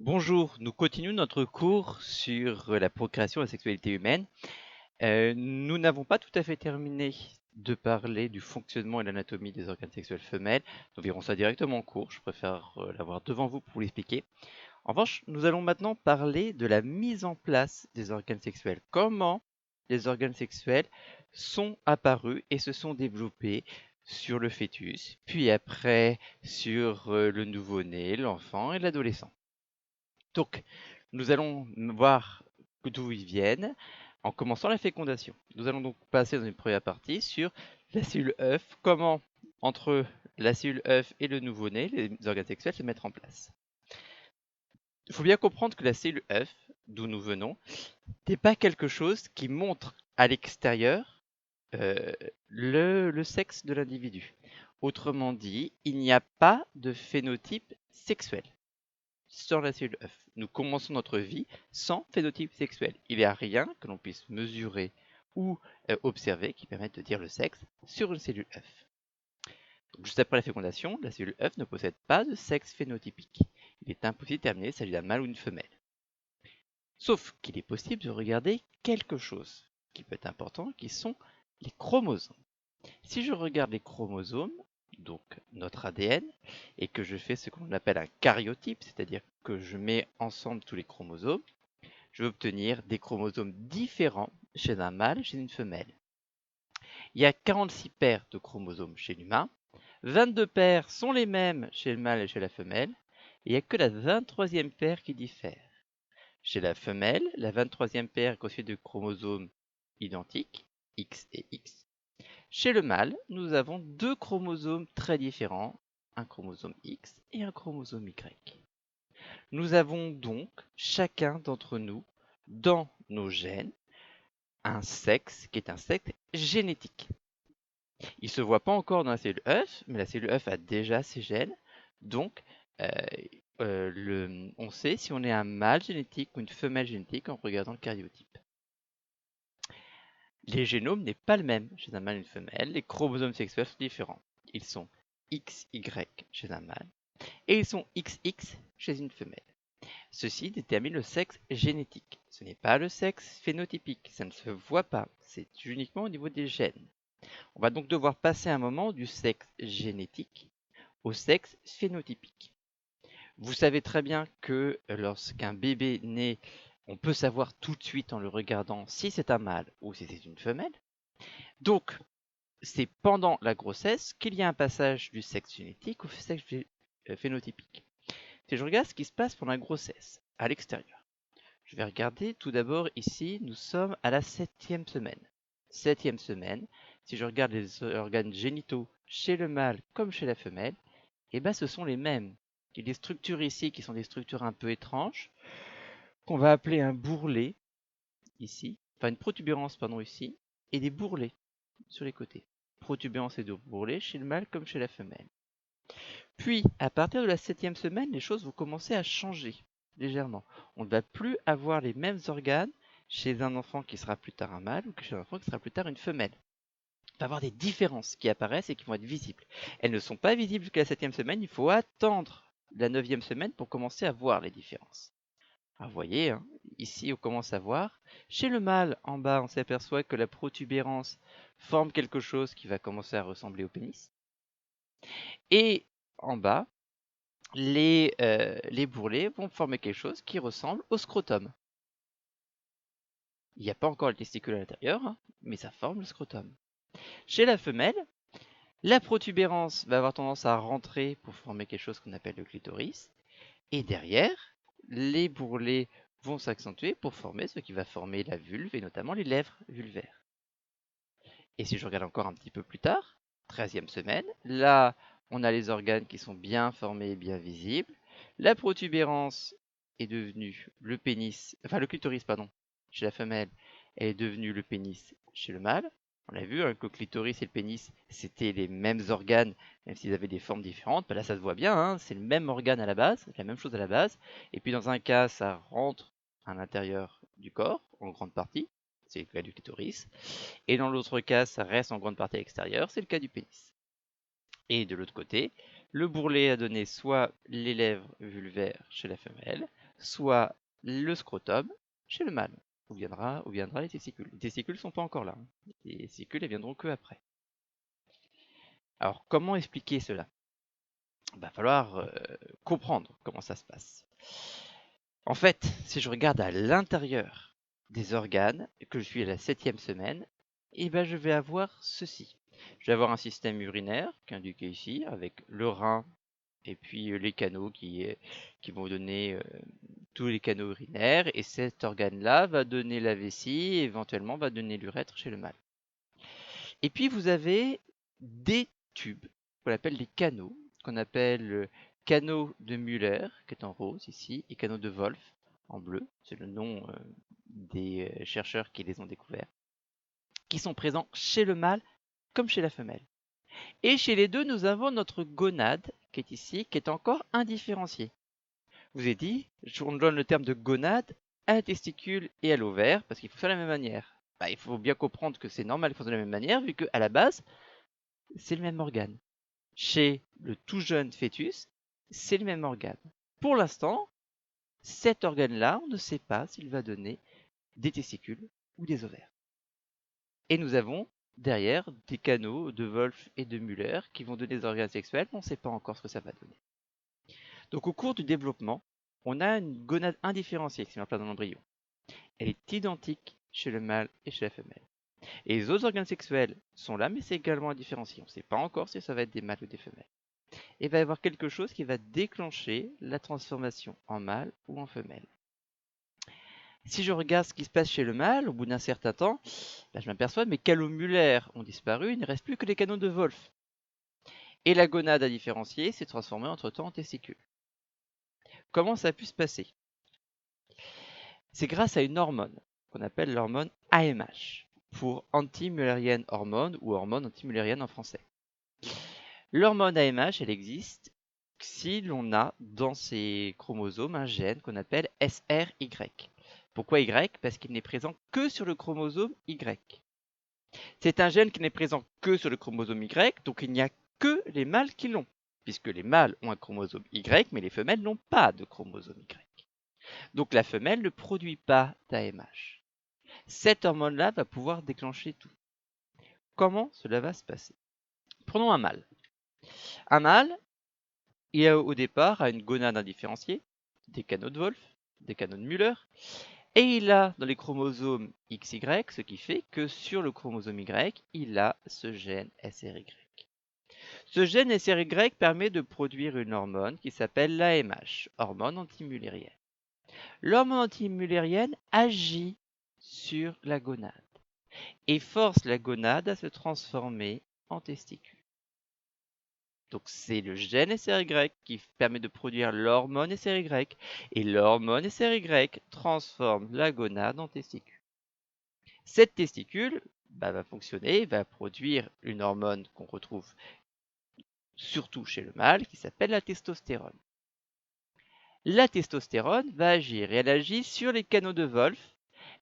Bonjour, nous continuons notre cours sur la procréation et la sexualité humaine. Nous n'avons pas tout à fait terminé de parler du fonctionnement et de l'anatomie des organes sexuels femelles. Nous verrons ça directement en cours, je préfère l'avoir devant vous pour vous l'expliquer. En revanche, nous allons maintenant parler de la mise en place des organes sexuels. Comment les organes sexuels sont apparus et se sont développés sur le fœtus, puis après sur le nouveau-né, l'enfant et l'adolescent. Donc, nous allons voir d'où ils viennent en commençant la fécondation. Nous allons donc passer dans une première partie sur la cellule œuf, comment entre la cellule œuf et le nouveau-né, les organes sexuels se mettent en place. Il faut bien comprendre que la cellule œuf, d'où nous venons, n'est pas quelque chose qui montre à l'extérieur euh, le sexe de l'individu. Autrement dit, il n'y a pas de phénotype sexuel sur la cellule œuf. Nous commençons notre vie sans phénotype sexuel. Il n'y a rien que l'on puisse mesurer ou observer qui permette de dire le sexe sur une cellule œuf. Donc, juste après la fécondation, la cellule œuf ne possède pas de sexe phénotypique. Il est impossible de déterminer s'il s'agit d'un mâle ou d'une femelle. Sauf qu'il est possible de regarder quelque chose qui peut être important, qui sont les chromosomes. Si je regarde les chromosomes, donc notre ADN, et que je fais ce qu'on appelle un karyotype, c'est-à-dire que je mets ensemble tous les chromosomes, je vais obtenir des chromosomes différents chez un mâle et chez une femelle. Il y a 46 paires de chromosomes chez l'humain, 22 paires sont les mêmes chez le mâle et chez la femelle, et il n'y a que la 23e paire qui diffère. Chez la femelle, la 23e paire est constituée de chromosomes identiques, X et X. Chez le mâle, nous avons deux chromosomes très différents, un chromosome X et un chromosome Y. Nous avons donc, chacun d'entre nous, dans nos gènes, un sexe qui est un sexe génétique. Il ne se voit pas encore dans la cellule œuf, mais la cellule œuf a déjà ses gènes, donc on sait si on est un mâle génétique ou une femelle génétique en regardant le karyotype. Les génomes n'est pas le même chez un mâle et une femelle, les chromosomes sexuels sont différents. Ils sont XY chez un mâle et ils sont XX chez une femelle. Ceci détermine le sexe génétique. Ce n'est pas le sexe phénotypique, ça ne se voit pas, c'est uniquement au niveau des gènes. On va donc devoir passer un moment du sexe génétique au sexe phénotypique. Vous savez très bien que lorsqu'un bébé naît, on peut savoir tout de suite en le regardant si c'est un mâle ou si c'est une femelle. Donc, c'est pendant la grossesse qu'il y a un passage du sexe génétique au sexe phénotypique. Si je regarde ce qui se passe pendant la grossesse, à l'extérieur, je vais regarder tout d'abord ici, nous sommes à la 7e semaine. 7e semaine, si je regarde les organes génitaux chez le mâle comme chez la femelle, eh ben ce sont les mêmes. Il y a des structures ici qui sont des structures un peu étranges, qu'on va appeler un bourrelet, ici, enfin une protubérance, pardon, ici, et des bourrelets sur les côtés. Protubérance et de bourrelets chez le mâle comme chez la femelle. Puis, à partir de la 7e semaine, les choses vont commencer à changer légèrement. On ne va plus avoir les mêmes organes chez un enfant qui sera plus tard un mâle ou que chez un enfant qui sera plus tard une femelle. Il va y avoir des différences qui apparaissent et qui vont être visibles. Elles ne sont pas visibles jusqu'à la 7e semaine, il faut attendre la 9e semaine pour commencer à voir les différences. Alors, vous voyez, hein, ici on commence à voir. Chez le mâle, en bas, on s'aperçoit que la protubérance forme quelque chose qui va commencer à ressembler au pénis. Et en bas, les bourrelets vont former quelque chose qui ressemble au scrotum. Il n'y a pas encore le testicule à l'intérieur, hein, mais ça forme le scrotum. Chez la femelle, la protubérance va avoir tendance à rentrer pour former quelque chose qu'on appelle le clitoris. Et derrière, les bourrelets vont s'accentuer pour former ce qui va former la vulve et notamment les lèvres vulvaires. Et si je regarde encore un petit peu plus tard, 13e semaine, là on a les organes qui sont bien formés et bien visibles. La protubérance est devenue le pénis, enfin le clitoris pardon, chez la femelle est devenu le pénis chez le mâle. On a vu hein, que le clitoris et le pénis c'était les mêmes organes, même s'ils avaient des formes différentes. Là ça se voit bien, hein, c'est le même organe à la base, la même chose à la base. Et puis dans un cas ça rentre à l'intérieur du corps en grande partie, c'est le cas du clitoris. Et dans l'autre cas, ça reste en grande partie à l'extérieur, c'est le cas du pénis. Et de l'autre côté, le bourrelet a donné soit les lèvres vulvaires chez la femelle, soit le scrotum chez le mâle, où viendra les testicules. Les testicules ne sont pas encore là. Les testicules, elles viendront que après. Alors, comment expliquer cela? Il va falloir comprendre comment ça se passe. En fait, si je regarde à l'intérieur des organes, que je suis à la 7e semaine, eh ben, je vais avoir ceci. Je vais avoir un système urinaire, qui est indiqué ici, avec le rein et puis les canaux qui vont donner tous les canaux urinaires. Et cet organe-là va donner la vessie, et éventuellement va donner l'urètre chez le mâle. Et puis vous avez des tubes, qu'on appelle des canaux, qu'on appelle canaux de Müller, qui est en rose ici, et canaux de Wolf en bleu, c'est le nom des chercheurs qui les ont découverts, qui sont présents chez le mâle comme chez la femelle. Et chez les deux, nous avons notre gonade, qui est ici, qui est encore indifférenciée. Je vous ai dit, on donne le terme de gonade à la testicule et à l'ovaire, parce qu'il faut faire de la même manière. Il faut bien comprendre que c'est normal qu'ils fassent de la même manière, vu qu'à la base, c'est le même organe. Chez le tout jeune fœtus, c'est le même organe. Pour l'instant, cet organe-là, on ne sait pas s'il va donner des testicules ou des ovaires. Et nous avons derrière des canaux de Wolf et de Müller qui vont donner des organes sexuels, mais on ne sait pas encore ce que ça va donner. Donc au cours du développement, on a une gonade indifférenciée qui se met en place dans l'embryon. Elle est identique chez le mâle et chez la femelle. Et les autres organes sexuels sont là, mais c'est également indifférencié. On ne sait pas encore si ça va être des mâles ou des femelles. Et il va y avoir quelque chose qui va déclencher la transformation en mâle ou en femelle. Si je regarde ce qui se passe chez le mâle, au bout d'un certain temps, je m'aperçois que mes canaux Müller ont disparu, il ne reste plus que les canaux de Wolf. Et la gonade à différencier s'est transformée entre-temps en testicule. Comment ça a pu se passer? C'est grâce à une hormone qu'on appelle l'hormone AMH, pour anti-müllérienne hormone ou hormone anti-müllérienne en français. L'hormone AMH, elle existe si l'on a dans ses chromosomes un gène qu'on appelle SRY. Pourquoi Y? Parce qu'il n'est présent que sur le chromosome Y. C'est un gène qui n'est présent que sur le chromosome Y, donc il n'y a que les mâles qui l'ont, puisque les mâles ont un chromosome Y, mais les femelles n'ont pas de chromosome Y. Donc la femelle ne produit pas d'AMH. Cette hormone-là va pouvoir déclencher tout. Comment cela va se passer? Prenons un mâle. Un mâle, il a au départ une gonade indifférenciée, des canaux de Wolf, des canaux de Müller, et il a dans les chromosomes XY, ce qui fait que sur le chromosome Y, il a ce gène SRY. Ce gène SRY permet de produire une hormone qui s'appelle l'AMH, hormone antimullérienne. L'hormone antimullérienne agit sur la gonade et force la gonade à se transformer en testicule. Donc c'est le gène SRY qui permet de produire l'hormone SRY et l'hormone SRY transforme la gonade en testicule. Cette testicule va fonctionner, va produire une hormone qu'on retrouve surtout chez le mâle qui s'appelle la testostérone. La testostérone va agir et elle agit sur les canaux de Wolf.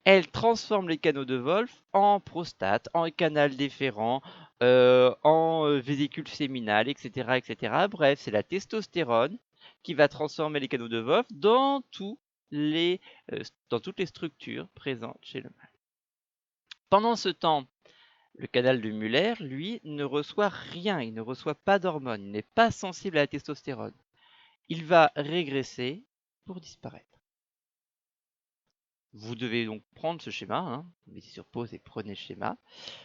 Elle transforme les canaux de Wolf en prostate, en canal déférent, en vésicule séminale, etc., etc. Bref, c'est la testostérone qui va transformer les canaux de Wolf dans toutes les structures présentes chez le mâle. Pendant ce temps, le canal de Müller, lui, ne reçoit rien, il ne reçoit pas d'hormones, il n'est pas sensible à la testostérone. Il va régresser pour disparaître. Vous devez donc prendre ce schéma, mettez sur pause et prenez le schéma.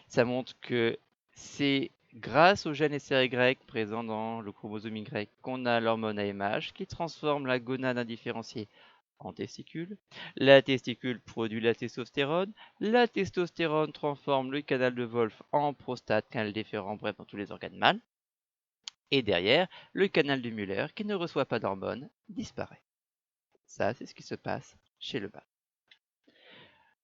Ça montre que c'est grâce au gène SRY présent dans le chromosome Y qu'on a l'hormone AMH qui transforme la gonade indifférenciée en testicule. La testicule produit la testostérone transforme le canal de Wolf en prostate, canal déférent, bref, dans tous les organes mâles. Et derrière, le canal de Müller, qui ne reçoit pas d'hormones, disparaît. Ça, c'est ce qui se passe chez le mâle.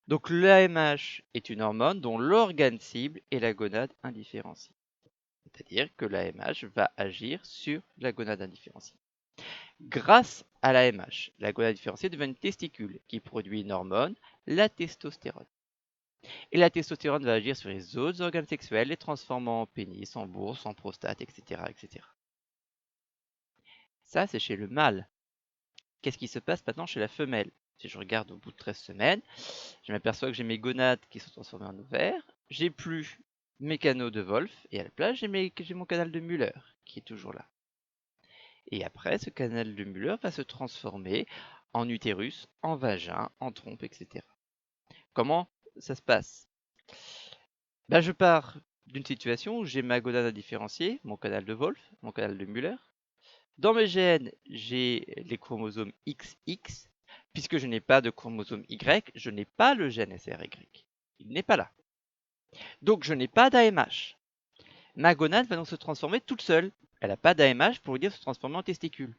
Donc l'AMH est une hormone dont l'organe cible est la gonade indifférenciée. C'est-à-dire que l'AMH va agir sur la gonade indifférenciée. Grâce à l'AMH, la gonade indifférenciée devient une testicule qui produit une hormone, la testostérone. Et la testostérone va agir sur les autres organes sexuels, les transformant en pénis, en bourse, en prostate, etc., etc. Ça, c'est chez le mâle. qu'est-ce qui se passe maintenant chez la femelle? Si je regarde au bout de 13 semaines, je m'aperçois que j'ai mes gonades qui sont transformées en ovaires, j'ai plus mes canaux de Wolff, et à la place, j'ai mon canal de Müller qui est toujours là. Et après, ce canal de Müller va se transformer en utérus, en vagin, en trompe, etc. Comment ça se passe? Je pars d'une situation où j'ai ma gonade à différencier, mon canal de Wolff, mon canal de Müller. Dans mes gènes, j'ai les chromosomes XX. Puisque je n'ai pas de chromosome Y, je n'ai pas le gène SRY. Il n'est pas là. Donc je n'ai pas d'AMH. Ma gonade va donc se transformer toute seule. Elle n'a pas d'AMH pour dire se transformer en testicule.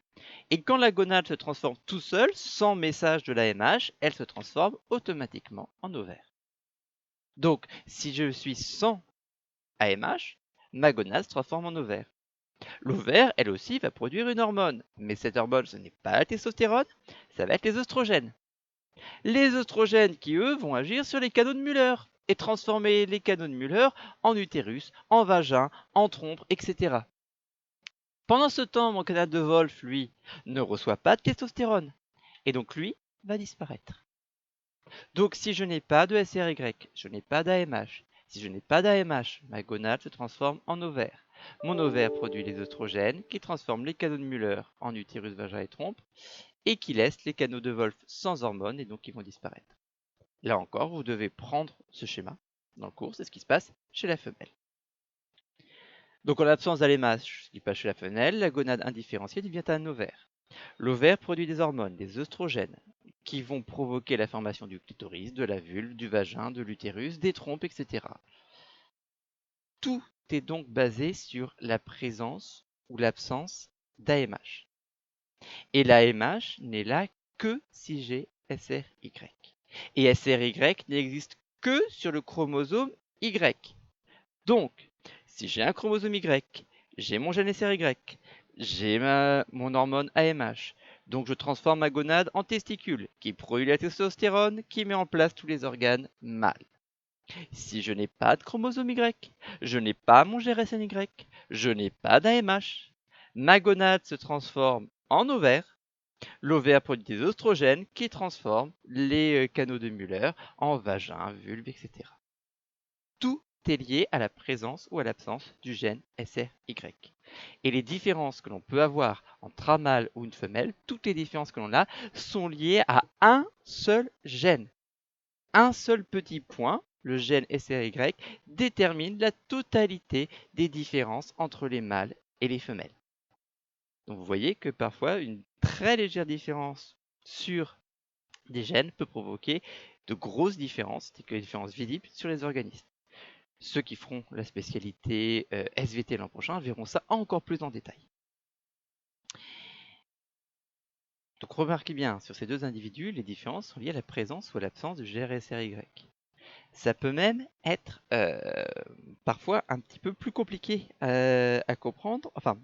Et quand la gonade se transforme tout seule, sans message de l'AMH, elle se transforme automatiquement en ovaire. Donc si je suis sans AMH, ma gonade se transforme en ovaire. L'ovaire, elle aussi, va produire une hormone. Mais cette hormone, ce n'est pas la testostérone, ça va être les œstrogènes. Les œstrogènes qui, eux, vont agir sur les canaux de Müller et transformer les canaux de Müller en utérus, en vagin, en trompe, etc. Pendant ce temps, mon canal de Wolff, lui, ne reçoit pas de testostérone. Et donc, lui, va disparaître. Donc, si je n'ai pas de SRY, je n'ai pas d'AMH. Si je n'ai pas d'AMH, ma gonade se transforme en ovaire. Mon ovaire produit les œstrogènes qui transforment les canaux de Müller en utérus, vagin et trompe et qui laissent les canaux de Wolff sans hormones et donc ils vont disparaître. Là encore, vous devez prendre ce schéma dans le cours, c'est ce qui se passe chez la femelle. Donc en l'absence d'AMH, ce qui passe chez la femelle, la gonade indifférenciée devient un ovaire. L'ovaire produit des hormones, des œstrogènes, qui vont provoquer la formation du clitoris, de la vulve, du vagin, de l'utérus, des trompes, etc. Tout est donc basé sur la présence ou l'absence d'AMH. Et l'AMH n'est là que si j'ai SRY. Et SRY n'existe que sur le chromosome Y. Donc, si j'ai un chromosome Y, j'ai mon gène SRY, j'ai mon hormone AMH, donc je transforme ma gonade en testicule, qui produit la testostérone, qui met en place tous les organes mâles. Si je n'ai pas de chromosome Y, je n'ai pas mon gène SNY, je n'ai pas d'AMH, ma gonade se transforme en ovaire. L'ovaire produit des œstrogènes qui transforment les canaux de Müller en vagin, vulve, etc. Tout est lié à la présence ou à l'absence du gène SRY. Et les différences que l'on peut avoir entre un mâle ou une femelle, toutes les différences que l'on a, sont liées à un seul gène. Un seul petit point, le gène SRY, détermine la totalité des différences entre les mâles et les femelles. Donc vous voyez que parfois une très légère différence sur des gènes peut provoquer de grosses différences, des différences visibles sur les organismes. Ceux qui feront la spécialité SVT l'an prochain verront ça encore plus en détail. Donc remarquez bien, sur ces deux individus, les différences sont liées à la présence ou à l'absence du GRSRY. Ça peut même être parfois un petit peu plus compliqué à comprendre. Enfin,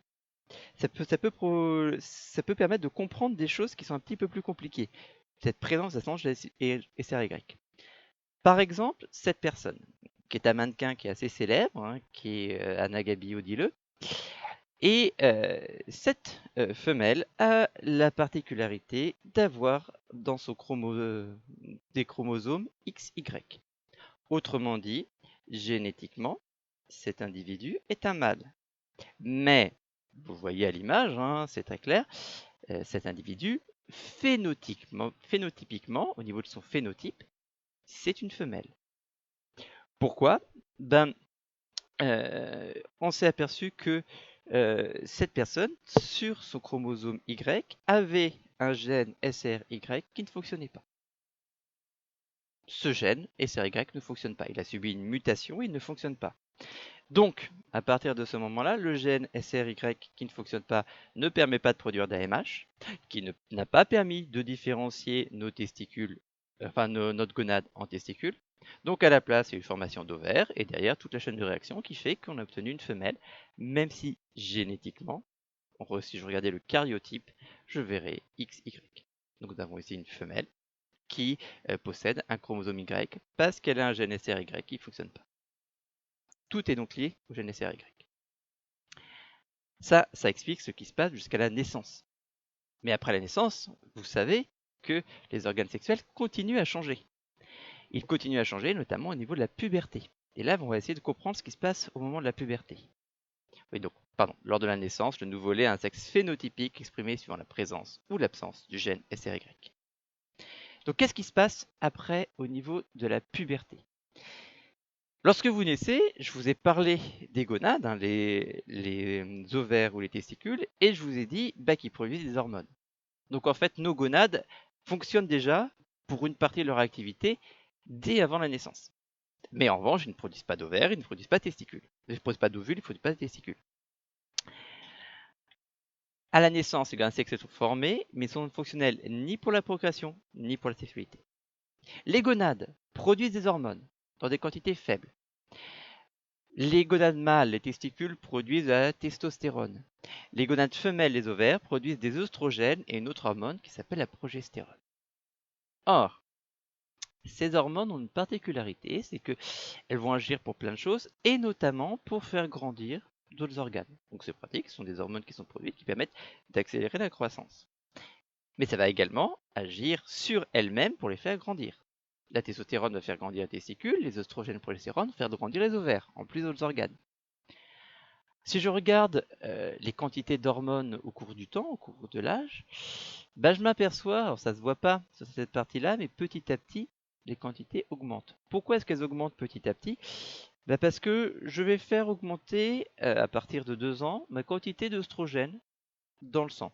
ça peut permettre de comprendre des choses qui sont un petit peu plus compliquées. Cette présence, l'absence de SRY. Par exemple, cette personne, qui est un mannequin qui est assez célèbre, hein, qui est Anna Gabi Odile. Et cette femelle a la particularité d'avoir dans son des chromosomes XY. Autrement dit, génétiquement, cet individu est un mâle. Mais, vous voyez à l'image, hein, c'est très clair, cet individu, phénotypiquement, au niveau de son phénotype, c'est une femelle. Pourquoi? On s'est aperçu que cette personne, sur son chromosome Y, avait un gène SRY qui ne fonctionnait pas. Ce gène SRY ne fonctionne pas. Il a subi une mutation, il ne fonctionne pas. Donc, à partir de ce moment-là, le gène SRY qui ne fonctionne pas ne permet pas de produire d'AMH, qui n'a pas permis de différencier nos testicules, enfin notre gonade en testicules. Donc à la place, il y a eu formation d'ovaires et derrière toute la chaîne de réaction qui fait qu'on a obtenu une femelle, même si génétiquement, si je regardais le karyotype, je verrais XY. Donc nous avons ici une femelle qui possède un chromosome Y parce qu'elle a un gène SRY qui ne fonctionne pas. Tout est donc lié au gène SRY. Ça explique ce qui se passe jusqu'à la naissance. Mais après la naissance, vous savez que les organes sexuels continuent à changer. Ils continuent à changer, notamment au niveau de la puberté. Et là, on va essayer de comprendre ce qui se passe au moment de la puberté. Oui, donc, lors de la naissance, le nouveau-né a un sexe phénotypique exprimé suivant la présence ou l'absence du gène SRY. Donc, qu'est-ce qui se passe après au niveau de la puberté? Lorsque vous naissez, je vous ai parlé des gonades, les ovaires ou les testicules, et je vous ai dit qu'ils produisent des hormones. Donc en fait, nos gonades fonctionnent déjà pour une partie de leur activité dès avant la naissance. Mais en revanche, ils ne produisent pas d'ovaires, ils ne produisent pas de testicules. Ils ne produisent pas d'ovules, ils ne produisent pas de testicules. À la naissance, les organes sexuels sont formés, mais ils sont fonctionnels ni pour la procréation, ni pour la sexualité. Les gonades produisent des hormones dans des quantités faibles. Les gonades mâles, les testicules, produisent de la testostérone. Les gonades femelles, les ovaires, produisent des œstrogènes et une autre hormone qui s'appelle la progestérone. Or, ces hormones ont une particularité, c'est qu'elles vont agir pour plein de choses, et notamment pour faire grandir d'autres organes. Donc c'est pratique, ce sont des hormones qui sont produites qui permettent d'accélérer la croissance. Mais ça va également agir sur elles-mêmes pour les faire grandir. La testostérone va faire grandir les testicules, les œstrogènes progestérone vont faire grandir les ovaires, en plus d'autres organes. Si je regarde les quantités d'hormones au cours du temps, au cours de l'âge, je m'aperçois, alors ça ne se voit pas sur cette partie-là, mais petit à petit, les quantités augmentent. Pourquoi est-ce qu'elles augmentent petit à petit? Parce que je vais faire augmenter, à partir de 2 ans, ma quantité d'œstrogène dans le sang.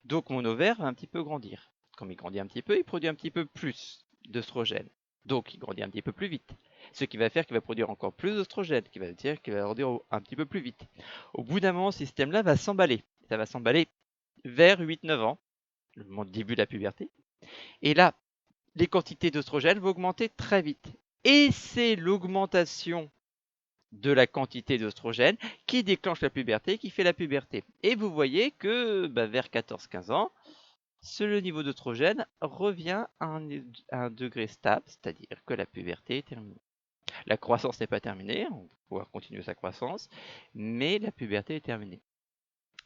Donc mon ovaire va un petit peu grandir. Comme il grandit un petit peu, il produit un petit peu plus d'œstrogène. Donc il grandit un petit peu plus vite. Ce qui va faire qu'il va produire encore plus d'œstrogène, qui va dire qu'il va grandir un petit peu plus vite. Au bout d'un moment, ce système-là va s'emballer. Ça va s'emballer vers 8-9 ans, le début de la puberté. Et là, les quantités d'œstrogène vont augmenter très vite. Et c'est l'augmentation de la quantité d'œstrogène qui déclenche la puberté, qui fait la puberté. Et vous voyez que vers 14-15 ans, le niveau d'œstrogène revient à un degré stable, c'est-à-dire que la puberté est terminée. La croissance n'est pas terminée, on va pouvoir continuer sa croissance, mais la puberté est terminée.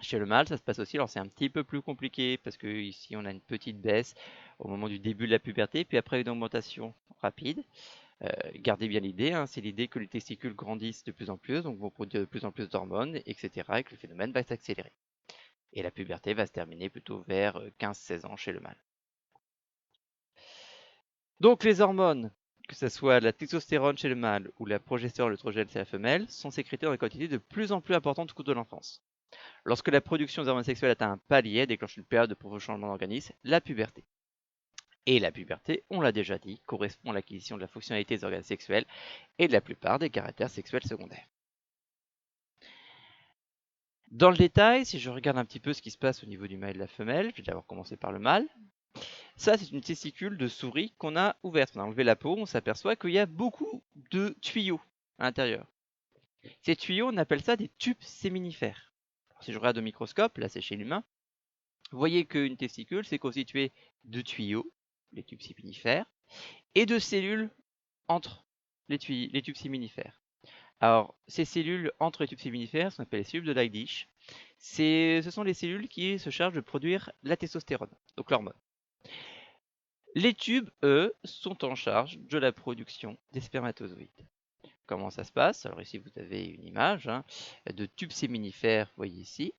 Chez le mâle, ça se passe aussi, alors c'est un petit peu plus compliqué parce que ici on a une petite baisse au moment du début de la puberté, puis après une augmentation rapide. Gardez bien l'idée, c'est l'idée que les testicules grandissent de plus en plus, donc vont produire de plus en plus d'hormones, etc. et que le phénomène va s'accélérer. Et la puberté va se terminer plutôt vers 15-16 ans chez le mâle. Donc les hormones, que ce soit la testostérone chez le mâle ou la progestérone, l'œstrogène chez la femelle, sont sécrétées dans des quantités de plus en plus importantes au cours de l'enfance. Lorsque la production des hormones sexuelles atteint un palier, elle déclenche une période de profond changement d'organisme, la puberté. Et la puberté, on l'a déjà dit, correspond à l'acquisition de la fonctionnalité des organes sexuels et de la plupart des caractères sexuels secondaires. Dans le détail, si je regarde un petit peu ce qui se passe au niveau du mâle et de la femelle, je vais d'abord commencer par le mâle. Ça, c'est une testicule de souris qu'on a ouverte. On a enlevé la peau, on s'aperçoit qu'il y a beaucoup de tuyaux à l'intérieur. Ces tuyaux, on appelle ça des tubes séminifères. Alors, si je regarde au microscope, là c'est chez l'humain, vous voyez qu'une testicule, c'est constitué de tuyaux, les tubes séminifères, et de cellules entre les tubes séminifères. Alors, ces cellules entre les tubes séminifères sont appelées les cellules de Leydig. Ce sont les cellules qui se chargent de produire la testostérone, donc l'hormone. Les tubes, eux, sont en charge de la production des spermatozoïdes. Comment ça se passe? Alors ici, vous avez une image de tubes séminifères, vous voyez ici.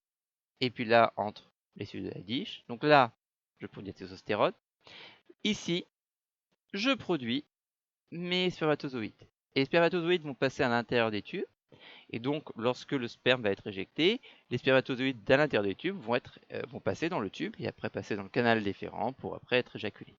Et puis là, entre les cellules de Leydig. Donc là, je produis la testostérone. Ici, je produis mes spermatozoïdes. Et les spermatozoïdes vont passer à l'intérieur des tubes. Et donc, lorsque le sperme va être éjecté, les spermatozoïdes d'à l'intérieur des tubes vont passer dans le tube et après passer dans le canal déférent pour après être éjaculés.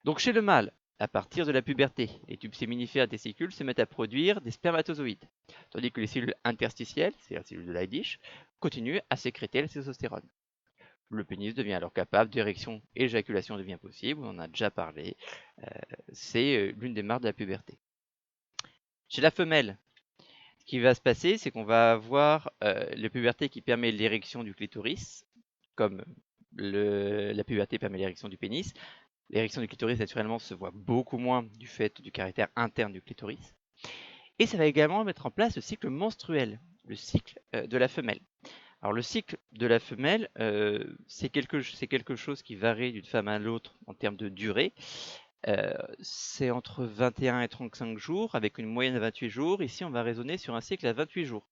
Donc chez le mâle, à partir de la puberté, les tubes séminifères testicules se mettent à produire des spermatozoïdes, tandis que les cellules interstitielles, c'est-à-dire les cellules de Leydig, continuent à sécréter la testostérone. Le pénis devient alors capable d'érection et l'éjaculation devient possible, on en a déjà parlé, c'est l'une des marques de la puberté. Chez la femelle, ce qui va se passer, c'est qu'on va avoir la puberté qui permet l'érection du clitoris, comme la puberté permet l'érection du pénis. L'érection du clitoris, naturellement, se voit beaucoup moins du fait du caractère interne du clitoris. Et ça va également mettre en place le cycle menstruel, le cycle de la femelle. Alors le cycle de la femelle, c'est quelque chose qui varie d'une femme à l'autre en termes de durée. C'est entre 21 et 35 jours, avec une moyenne à 28 jours. Ici, on va raisonner sur un cycle à 28 jours.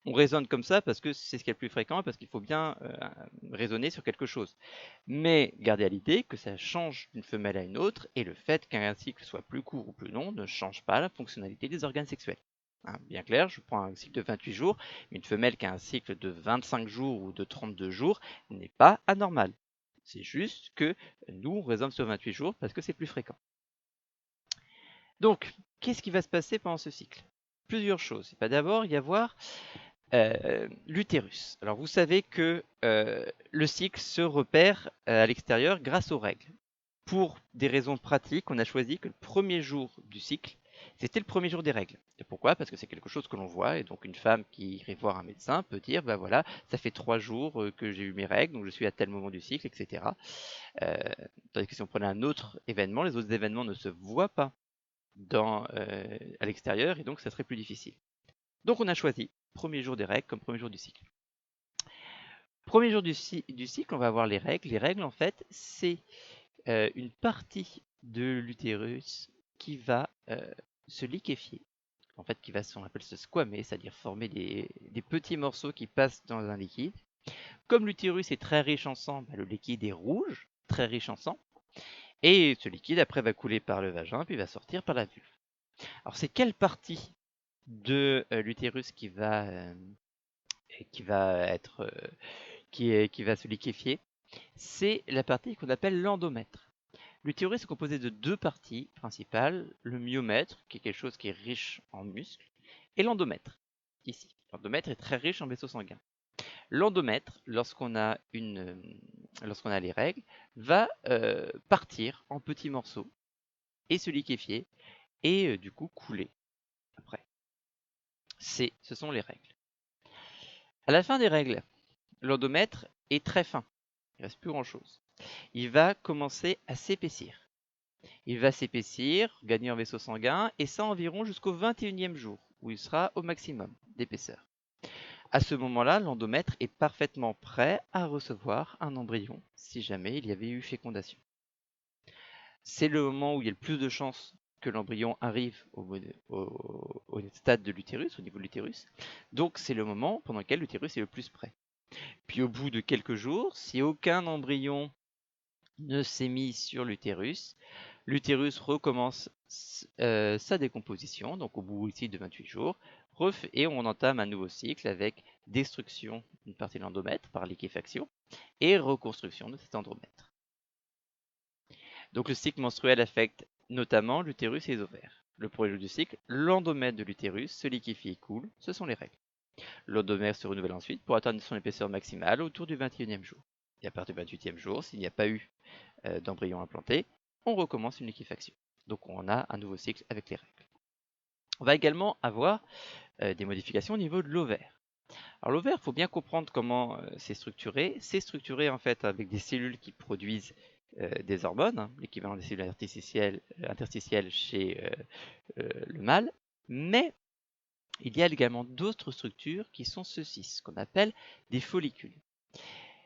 On raisonne comme ça parce que c'est ce qui est le plus fréquent, parce qu'il faut bien raisonner sur quelque chose. Mais gardez à l'idée que ça change d'une femelle à une autre, et le fait qu'un cycle soit plus court ou plus long ne change pas la fonctionnalité des organes sexuels. Hein, bien clair, je prends un cycle de 28 jours, une femelle qui a un cycle de 25 jours ou de 32 jours n'est pas anormale. C'est juste que nous, on raisonne sur 28 jours parce que c'est plus fréquent. Donc, qu'est-ce qui va se passer pendant ce cycle? Plusieurs choses. Il va d'abord y avoir l'utérus. Alors vous savez que le cycle se repère à l'extérieur grâce aux règles. Pour des raisons pratiques, on a choisi que le premier jour du cycle, c'était le premier jour des règles. Et pourquoi? Parce que c'est quelque chose que l'on voit, et donc une femme qui irait voir un médecin peut dire, bah voilà, ça fait 3 jours que j'ai eu mes règles, donc je suis à tel moment du cycle, etc. Tandis que si on prenait un autre événement, les autres événements ne se voient pas à l'extérieur, et donc ça serait plus difficile. Donc on a choisi premier jour des règles comme premier jour du cycle. Premier jour du cycle, on va avoir les règles. Les règles, en fait, c'est une partie de l'utérus qui va se liquéfier. En fait, on appelle se squamer, c'est-à-dire former des petits morceaux qui passent dans un liquide. Comme l'utérus est très riche en sang, le liquide est rouge, très riche en sang. Et ce liquide, après, va couler par le vagin, puis va sortir par la vulve. Alors, c'est quelle partie de l'utérus qui va se liquéfier? C'est la partie qu'on appelle l'endomètre. L'utérus est composé de 2 parties principales, le myomètre, qui est quelque chose qui est riche en muscles, et l'endomètre, ici. L'endomètre est très riche en vaisseaux sanguins. L'endomètre, lorsqu'on a les règles, va partir en petits morceaux et se liquéfier et du coup couler après. Ce sont les règles. À la fin des règles, l'endomètre est très fin. Il ne reste plus grand-chose. Il va commencer à s'épaissir. Il va s'épaissir, gagner en vaisseau sanguin, et ça environ jusqu'au 21e jour, où il sera au maximum d'épaisseur. À ce moment-là, l'endomètre est parfaitement prêt à recevoir un embryon, si jamais il y avait eu fécondation. C'est le moment où il y a le plus de chances que l'embryon arrive au stade de l'utérus, au niveau de l'utérus. Donc c'est le moment pendant lequel l'utérus est le plus prêt. Puis au bout de quelques jours, si aucun embryon ne s'est mis sur l'utérus recommence sa décomposition, donc au bout ici de 28 jours, et on entame un nouveau cycle avec destruction d'une partie de l'endomètre par liquéfaction et reconstruction de cet endomètre. Donc le cycle menstruel affecte notamment l'utérus et les ovaires. Le premier jour du cycle, l'endomètre de l'utérus se liquéfie et coule, ce sont les règles. L'endomètre se renouvelle ensuite pour atteindre son épaisseur maximale autour du 21e jour. Et à partir du 28e jour, s'il n'y a pas eu d'embryon implanté, on recommence une liquéfaction. Donc on a un nouveau cycle avec les règles. On va également avoir des modifications au niveau de l'ovaire. Alors l'ovaire, il faut bien comprendre comment c'est structuré. C'est structuré en fait avec des cellules qui produisent des hormones, l'équivalent des cellules interstitielles chez le mâle, mais il y a également d'autres structures qui sont ceci, ce qu'on appelle des follicules.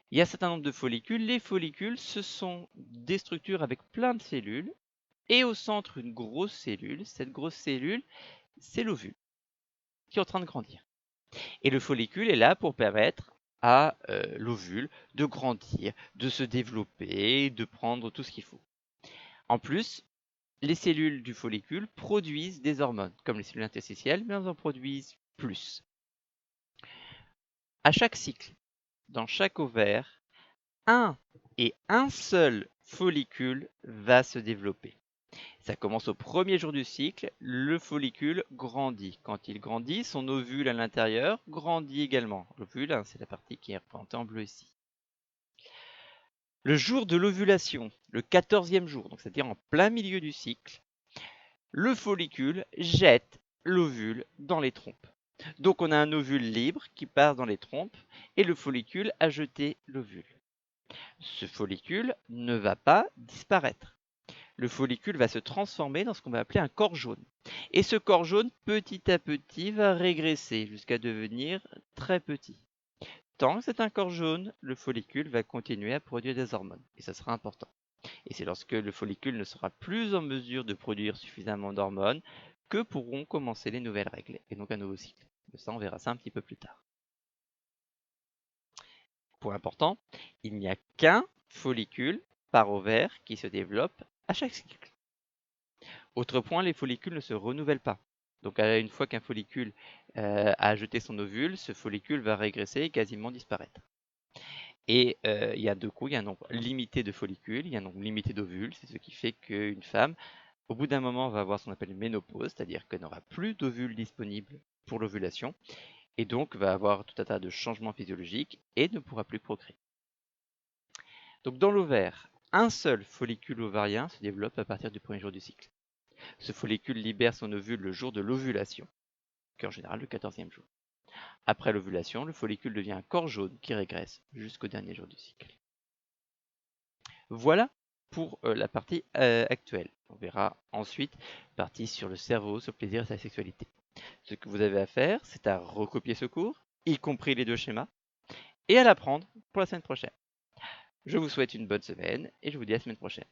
Il y a un certain nombre de follicules. Les follicules, ce sont des structures avec plein de cellules, et au centre, une grosse cellule. Cette grosse cellule, c'est l'ovule, qui est en train de grandir. Et le follicule est là pour permettre à l'ovule de grandir, de se développer, de prendre tout ce qu'il faut. En plus, les cellules du follicule produisent des hormones, comme les cellules interstitielles, mais elles en produisent plus. À chaque cycle, dans chaque ovaire, un seul follicule va se développer. Ça commence au premier jour du cycle, le follicule grandit. Quand il grandit, son ovule à l'intérieur grandit également. L'ovule, c'est la partie qui est représentée en bleu ici. Le jour de l'ovulation, le 14e jour, donc c'est-à-dire en plein milieu du cycle, le follicule jette l'ovule dans les trompes. Donc on a un ovule libre qui passe dans les trompes et le follicule a jeté l'ovule. Ce follicule ne va pas disparaître. Le follicule va se transformer dans ce qu'on va appeler un corps jaune. Et ce corps jaune, petit à petit, va régresser jusqu'à devenir très petit. tant que c'est un corps jaune, le follicule va continuer à produire des hormones, et ça sera important. Et c'est lorsque le follicule ne sera plus en mesure de produire suffisamment d'hormones que pourront commencer les nouvelles règles, et donc un nouveau cycle. Mais ça, on verra ça un petit peu plus tard. Point important, il n'y a qu'un follicule par ovaire qui se développe à chaque cycle. Autre point, les follicules ne se renouvellent pas. Donc une fois qu'un follicule a jeté son ovule, ce follicule va régresser et quasiment disparaître. Et il y a un nombre limité de follicules, il y a un nombre limité d'ovules, c'est ce qui fait qu'une femme, au bout d'un moment, va avoir ce qu'on appelle une ménopause, c'est-à-dire qu'elle n'aura plus d'ovules disponibles pour l'ovulation, et donc va avoir tout un tas de changements physiologiques et ne pourra plus procréer. Donc dans l'ovaire, un seul follicule ovarien se développe à partir du premier jour du cycle. Ce follicule libère son ovule le jour de l'ovulation, qui est en général le 14e jour. Après l'ovulation, le follicule devient un corps jaune qui régresse jusqu'au dernier jour du cycle. Voilà pour la partie actuelle. On verra ensuite partie sur le cerveau, sur le plaisir et sa sexualité. Ce que vous avez à faire, c'est à recopier ce cours, y compris les 2 schémas, et à l'apprendre pour la semaine prochaine. Je vous souhaite une bonne semaine et je vous dis à la semaine prochaine.